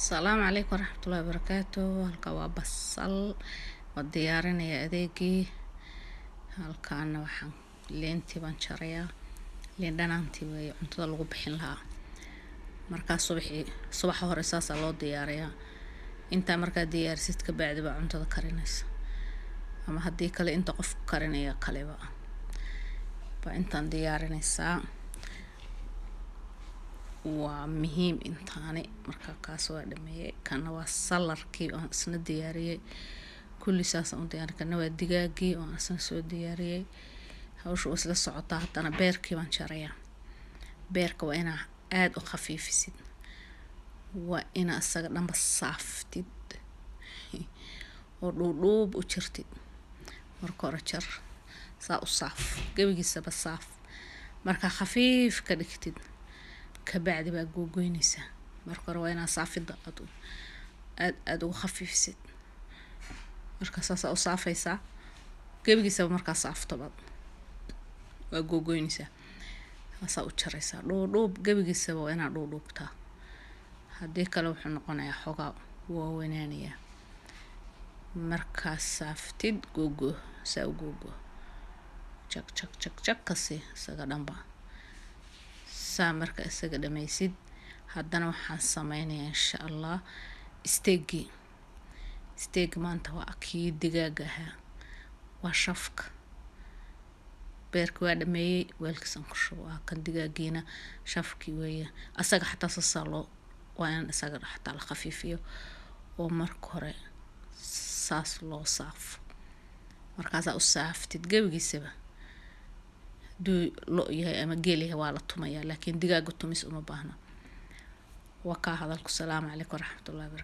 السلام عليكم ورحمة الله وبركاته. هلكا waa basal oo diyaarinaya adeegii. Halkaana waxaan leentii baan jarayaa. Leen dhanaantii way cuntada lagu bixin lahaa. Markaa subax hore saas loo diyaariyaa. Inta markaa diyaarsid ka bacdi baa cuntada karinaysa. Ama haddii kale inta qof karinaya kaleba. Ba intaan diyaarinaysaa. waa muhiim intaani marka kaas waa dhameeyay kana waa salarkii oo isna diyaariyay kulli saas oo diyaariyay kana waa digaagii oo isna soo diyaariyay hawshu isla socotaa hadana beerkii baan jarayaa beerka waa ina aad u khafiifisid waa ina asaga dhanba saaftid oo dhuudhuub u jirtid marka hore jar saa u saaf gabigiisaba saaf marka khafiif ka dhigtid كبعد بقى جوجينيسا مركور وين صافي أدو خفيفسد مركز صاص أو صافيسا كيف يسوي مركز صاف طبعا وجوجينيسا صاو تشريسا لو كيف يسوي أنا لو بتا هديك لو حنقنا يا حقا ووينانية مركز صافتد جوجو سو جوجو تشك كسي سقدام با marka isaga dhamaysid haddana waxaan sameeynaa insha Allah steak maanta waa akii digaaga waa shafka beerka waa dhameeyay weelkiisan ku shubaa kan digaagiina shafki weeye asaga xataa sasalo waa in isaga xataa la khafiifiyo oo marka hore saas loo saaf markaas u saaftid gabigiisaba لو يا أما جيلي هو على الطمية لكن دقاق الطميس أم باهنا وكا هذا السلام عليكم ورحمة الله وبركاته.